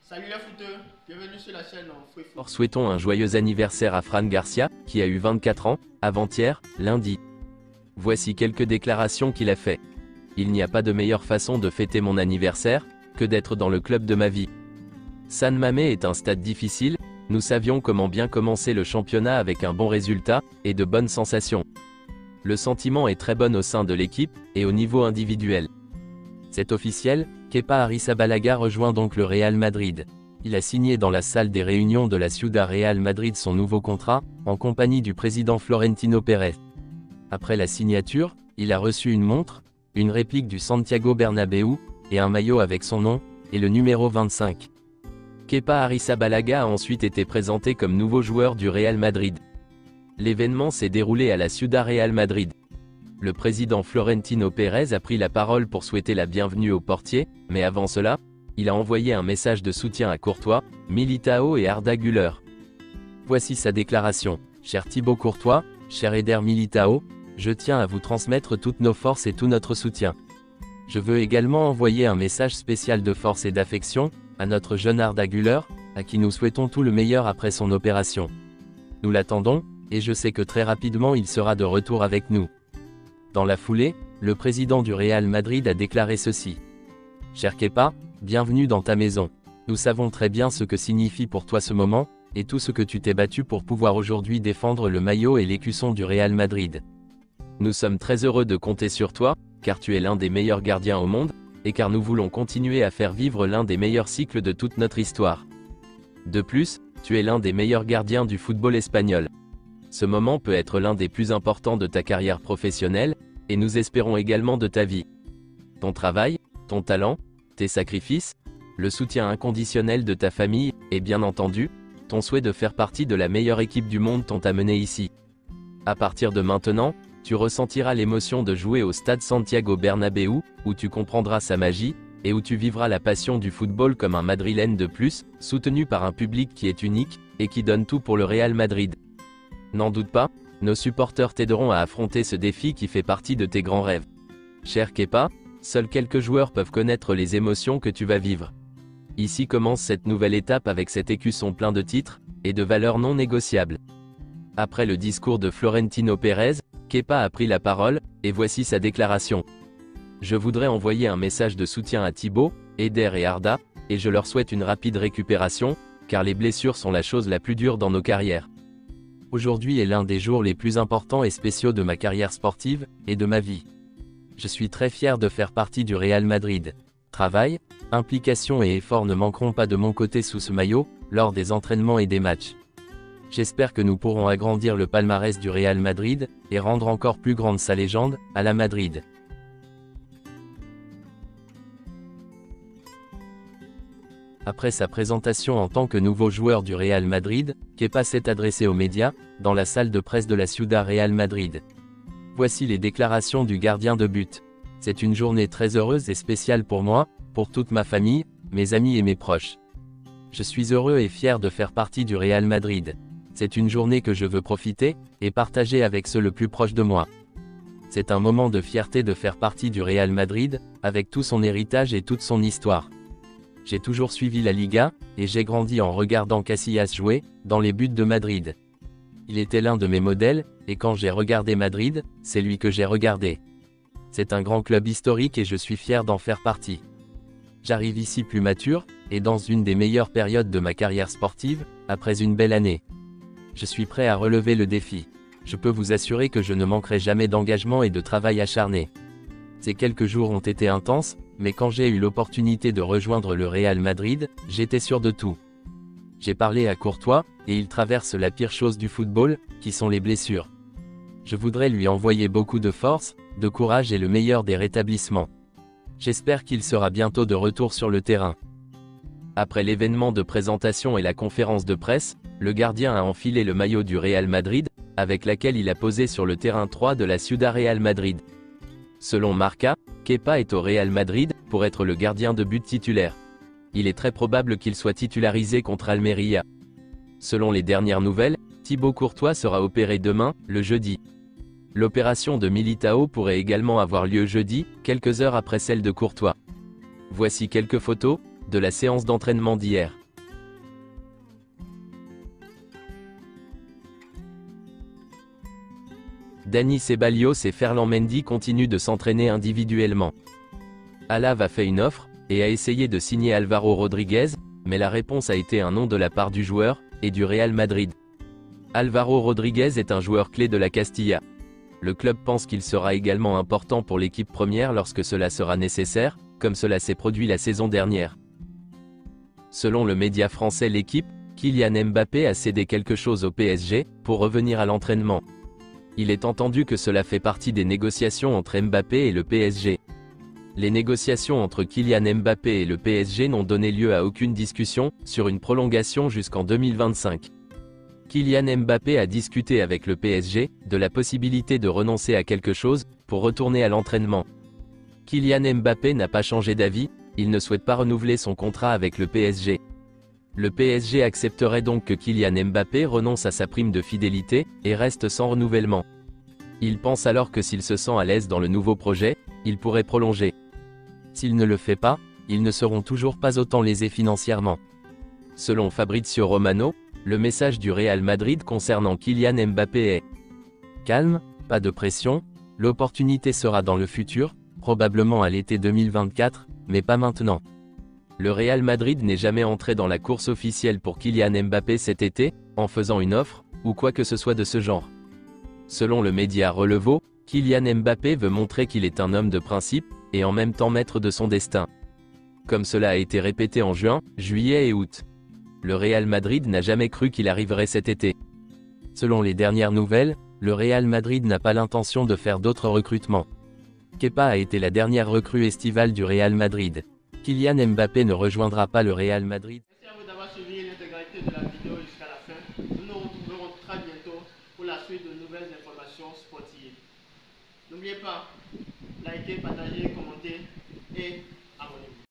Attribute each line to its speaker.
Speaker 1: Salut les footeux, bienvenue sur la chaîne Free Foot.
Speaker 2: Souhaitons un joyeux anniversaire à Fran Garcia, qui a eu 24 ans, avant-hier, lundi. Voici quelques déclarations qu'il a fait. Il n'y a pas de meilleure façon de fêter mon anniversaire, que d'être dans le club de ma vie. San Mamés est un stade difficile, nous savions comment bien commencer le championnat avec un bon résultat, et de bonnes sensations. Le sentiment est très bon au sein de l'équipe, et au niveau individuel. C'est officiel, Kepa Arrizabalaga rejoint donc le Real Madrid. Il a signé dans la salle des réunions de la Ciudad Real Madrid son nouveau contrat, en compagnie du président Florentino Pérez. Après la signature, il a reçu une montre, une réplique du Santiago Bernabéu, et un maillot avec son nom, et le numéro 25. Kepa Arrizabalaga a ensuite été présenté comme nouveau joueur du Real Madrid. L'événement s'est déroulé à la Ciudad Real Madrid. Le président Florentino Pérez a pris la parole pour souhaiter la bienvenue aux portiers, mais avant cela, il a envoyé un message de soutien à Courtois, Militao et Arda Güler. Voici sa déclaration. Cher Thibaut Courtois, cher Eder Militao, je tiens à vous transmettre toutes nos forces et tout notre soutien. Je veux également envoyer un message spécial de force et d'affection à notre jeune Arda Güler, à qui nous souhaitons tout le meilleur après son opération. Nous l'attendons, et je sais que très rapidement il sera de retour avec nous. Dans la foulée, le président du Real Madrid a déclaré ceci. Cher Kepa, bienvenue dans ta maison. Nous savons très bien ce que signifie pour toi ce moment, et tout ce que tu t'es battu pour pouvoir aujourd'hui défendre le maillot et l'écusson du Real Madrid. Nous sommes très heureux de compter sur toi, car tu es l'un des meilleurs gardiens au monde, et car nous voulons continuer à faire vivre l'un des meilleurs cycles de toute notre histoire. De plus, tu es l'un des meilleurs gardiens du football espagnol. Ce moment peut être l'un des plus importants de ta carrière professionnelle, et nous espérons également de ta vie. Ton travail, ton talent, tes sacrifices, le soutien inconditionnel de ta famille, et bien entendu, ton souhait de faire partie de la meilleure équipe du monde t'ont amené ici. À partir de maintenant, tu ressentiras l'émotion de jouer au stade Santiago Bernabéu, où tu comprendras sa magie, et où tu vivras la passion du football comme un Madrilène de plus, soutenu par un public qui est unique, et qui donne tout pour le Real Madrid. N'en doute pas, nos supporters t'aideront à affronter ce défi qui fait partie de tes grands rêves. Cher Kepa, seuls quelques joueurs peuvent connaître les émotions que tu vas vivre. Ici commence cette nouvelle étape avec cet écusson plein de titres, et de valeurs non négociables. Après le discours de Florentino Pérez, Kepa a pris la parole, et voici sa déclaration. Je voudrais envoyer un message de soutien à Thibaut, Eder et Arda, et je leur souhaite une rapide récupération, car les blessures sont la chose la plus dure dans nos carrières. Aujourd'hui est l'un des jours les plus importants et spéciaux de ma carrière sportive, et de ma vie. Je suis très fier de faire partie du Real Madrid. Travail, implication et effort ne manqueront pas de mon côté sous ce maillot, lors des entraînements et des matchs. J'espère que nous pourrons agrandir le palmarès du Real Madrid, et rendre encore plus grande sa légende, à la Madrid. Après sa présentation en tant que nouveau joueur du Real Madrid, Kepa s'est adressé aux médias, dans la salle de presse de la Ciudad Real Madrid. Voici les déclarations du gardien de but. C'est une journée très heureuse et spéciale pour moi, pour toute ma famille, mes amis et mes proches. Je suis heureux et fier de faire partie du Real Madrid. C'est une journée que je veux profiter, et partager avec ceux le plus proche de moi. C'est un moment de fierté de faire partie du Real Madrid, avec tout son héritage et toute son histoire. J'ai toujours suivi la Liga, et j'ai grandi en regardant Casillas jouer, dans les buts de Madrid. Il était l'un de mes modèles, et quand j'ai regardé Madrid, c'est lui que j'ai regardé. C'est un grand club historique et je suis fier d'en faire partie. J'arrive ici plus mature, et dans une des meilleures périodes de ma carrière sportive, après une belle année. Je suis prêt à relever le défi. Je peux vous assurer que je ne manquerai jamais d'engagement et de travail acharné. Ces quelques jours ont été intenses, mais quand j'ai eu l'opportunité de rejoindre le Real Madrid, j'étais sûr de tout. J'ai parlé à Courtois, et il traverse la pire chose du football, qui sont les blessures. Je voudrais lui envoyer beaucoup de force, de courage et le meilleur des rétablissements. J'espère qu'il sera bientôt de retour sur le terrain. Après l'événement de présentation et la conférence de presse, le gardien a enfilé le maillot du Real Madrid, avec laquelle il a posé sur le terrain 3 de la Ciudad Real Madrid. Selon Marca, Kepa est au Real Madrid, pour être le gardien de but titulaire. Il est très probable qu'il soit titularisé contre Almeria. Selon les dernières nouvelles, Thibaut Courtois sera opéré demain, le jeudi. L'opération de Militao pourrait également avoir lieu jeudi, quelques heures après celle de Courtois. Voici quelques photos, de la séance d'entraînement d'hier. Dani Ceballos et Ferland Mendy continuent de s'entraîner individuellement. Alaves a fait une offre, et a essayé de signer Álvaro Rodríguez, mais la réponse a été un non de la part du joueur, et du Real Madrid. Álvaro Rodríguez est un joueur clé de la Castilla. Le club pense qu'il sera également important pour l'équipe première lorsque cela sera nécessaire, comme cela s'est produit la saison dernière. Selon le média français L'Équipe, Kylian Mbappé a cédé quelque chose au PSG, pour revenir à l'entraînement. Il est entendu que cela fait partie des négociations entre Mbappé et le PSG. Les négociations entre Kylian Mbappé et le PSG n'ont donné lieu à aucune discussion, sur une prolongation jusqu'en 2025. Kylian Mbappé a discuté avec le PSG, de la possibilité de renoncer à quelque chose, pour retourner à l'entraînement. Kylian Mbappé n'a pas changé d'avis, il ne souhaite pas renouveler son contrat avec le PSG. Le PSG accepterait donc que Kylian Mbappé renonce à sa prime de fidélité, et reste sans renouvellement. Il pense alors que s'il se sent à l'aise dans le nouveau projet, il pourrait prolonger. S'il ne le fait pas, ils ne seront toujours pas autant lésés financièrement. Selon Fabrizio Romano, le message du Real Madrid concernant Kylian Mbappé est « Calme, pas de pression, l'opportunité sera dans le futur, probablement à l'été 2024, mais pas maintenant. » Le Real Madrid n'est jamais entré dans la course officielle pour Kylian Mbappé cet été, en faisant une offre, ou quoi que ce soit de ce genre. Selon le média Relevo, Kylian Mbappé veut montrer qu'il est un homme de principe, et en même temps maître de son destin. Comme cela a été répété en juin, juillet et août. Le Real Madrid n'a jamais cru qu'il arriverait cet été. Selon les dernières nouvelles, le Real Madrid n'a pas l'intention de faire d'autres recrutements. Kepa a été la dernière recrue estivale du Real Madrid. Kylian Mbappé ne rejoindra pas le Real Madrid.
Speaker 1: Merci à vous d'avoir suivi l'intégralité de la vidéo jusqu'à la fin. Nous nous retrouverons très bientôt pour la suite de nouvelles informations sportives. N'oubliez pas, likez, partagez, commentez et abonnez-vous.